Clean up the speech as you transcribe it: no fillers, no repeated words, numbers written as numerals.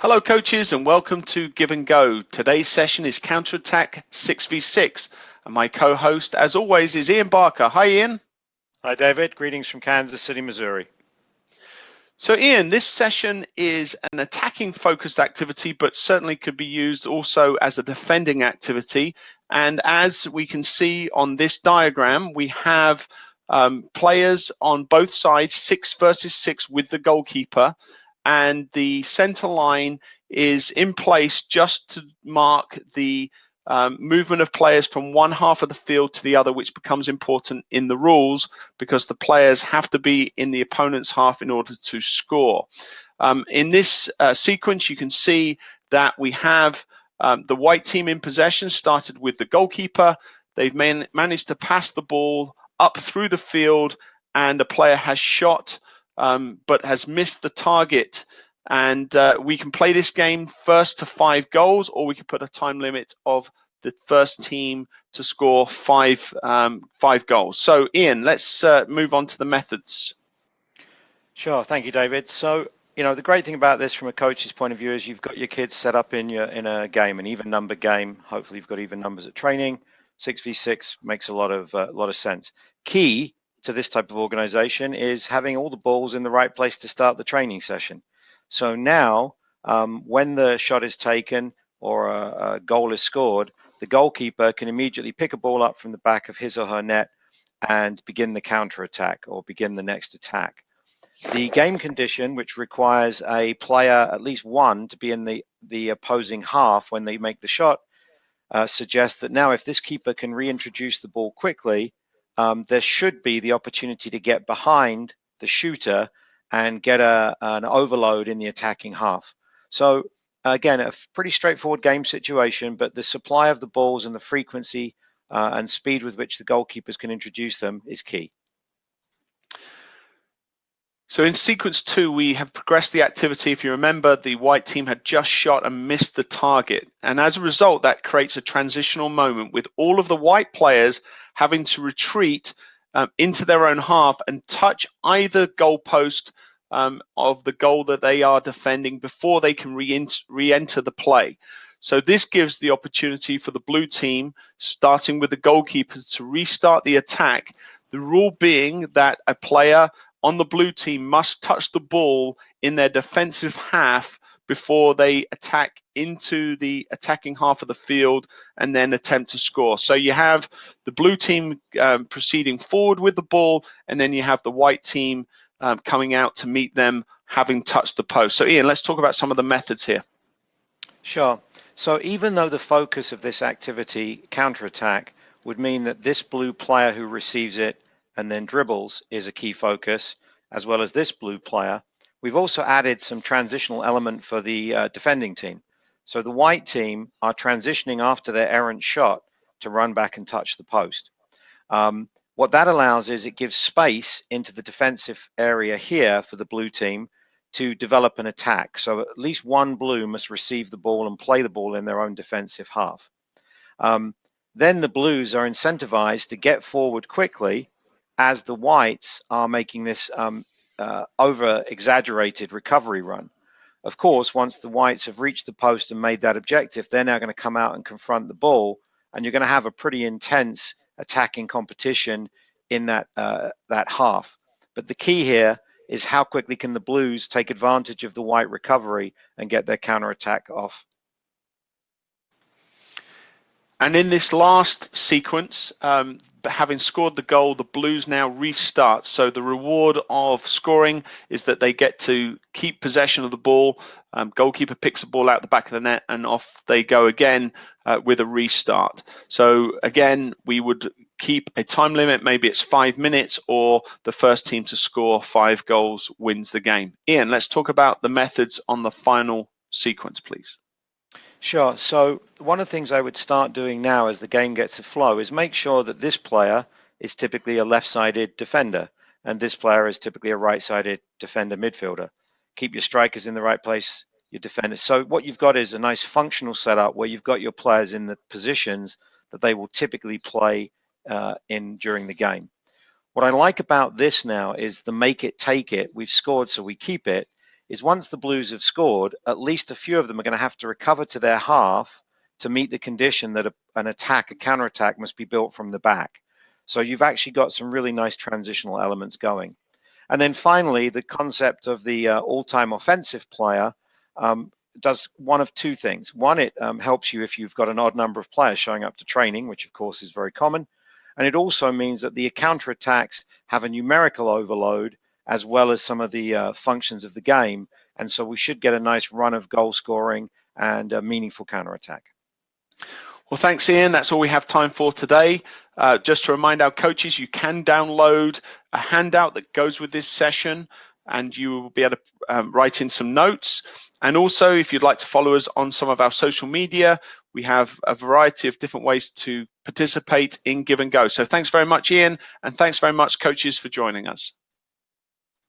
Hello coaches and welcome to Give and Go. Today's session is Counterattack 6v6 and my co-host as always is Ian Barker. Hi Ian. Hi David, greetings from Kansas City, Missouri. So Ian, this session is an attacking focused activity but certainly could be used also as a defending activity, and as we can see on this diagram we have players on both sides, 6 versus 6 with the goalkeeper, and the center line is in place just to mark the movement of players from one half of the field to the other, which becomes important in the rules because the players have to be in the opponent's half in order to score. In this sequence, you can see that we have the white team in possession, started with the goalkeeper. They've managed to pass the ball up through the field, and the player has shot but has missed the target. And we can play this game first to 5 goals, or we can put a time limit of the first team to score five goals. So Ian, let's move on to the methods. Sure, thank you, David. So, the great thing about this from a coach's point of view is you've got your kids set up in a game, an even number game. Hopefully you've got even numbers at training. 6v6 makes a lot of sense. Key to this type of organization is having all the balls in the right place to start the training session. So now, when the shot is taken or a goal is scored, the goalkeeper can immediately pick a ball up from the back of his or her net and begin the counter attack or begin the next attack. The game condition, which requires a player, at least one, to be in the opposing half when they make the shot, suggests that now if this keeper can reintroduce the ball quickly, there should be the opportunity to get behind the shooter and get an overload in the attacking half. So again, a pretty straightforward game situation, but the supply of the balls and the frequency and speed with which the goalkeepers can introduce them is key. So in sequence 2, we have progressed the activity. If you remember, the white team had just shot and missed the target. And as a result, that creates a transitional moment with all of the white players having to retreat into their own half and touch either goalpost of the goal that they are defending before they can re-enter the play. So this gives the opportunity for the blue team, starting with the goalkeeper, to restart the attack. The rule being that a player on the blue team must touch the ball in their defensive half before they attack into the attacking half of the field and then attempt to score. So you have the blue team proceeding forward with the ball, and then you have the white team coming out to meet them having touched the post. So Ian, let's talk about some of the methods here. Sure. So even though the focus of this activity, counterattack, would mean that this blue player who receives it and then dribbles is a key focus, as well as this blue player, we've also added some transitional element for the defending team. So the white team are transitioning after their errant shot to run back and touch the post. What that allows is it gives space into the defensive area here for the blue team to develop an attack. So at least one blue must receive the ball and play the ball in their own defensive half. Then the blues are incentivized to get forward quickly as the whites are making this over-exaggerated recovery run. Of course, once the whites have reached the post and made that objective, they're now going to come out and confront the ball, and you're going to have a pretty intense attacking competition in that half. But the key here is how quickly can the blues take advantage of the white recovery and get their counterattack off. And in this last sequence, having scored the goal, the blues now restart. So the reward of scoring is that they get to keep possession of the ball. Goalkeeper picks the ball out the back of the net and off they go again with a restart. So again, we would keep a time limit. Maybe it's 5 minutes, or the first team to score 5 goals wins the game. Ian, let's talk about the methods on the final sequence, please. Sure. So one of the things I would start doing now as the game gets a flow is make sure that this player is typically a left-sided defender and this player is typically a right-sided defender midfielder. Keep your strikers in the right place, your defenders. So what you've got is a nice functional setup where you've got your players in the positions that they will typically play in during the game. What I like about this now is the make it, take it. We've scored, so we keep it. is once the Blues have scored, at least a few of them are going to have to recover to their half to meet the condition that an attack, a counterattack, must be built from the back. So you've actually got some really nice transitional elements going. And then finally, the concept of the all-time offensive player does one of two things. One, it helps you if you've got an odd number of players showing up to training, which of course is very common. And it also means that the counterattacks have a numerical overload as well as some of the functions of the game. And so we should get a nice run of goal scoring and a meaningful counterattack. Well, thanks, Ian. That's all we have time for today. Just to remind our coaches, you can download a handout that goes with this session, and you will be able to write in some notes. And also, if you'd like to follow us on some of our social media, we have a variety of different ways to participate in Give and Go. So thanks very much, Ian, and thanks very much, coaches, for joining us.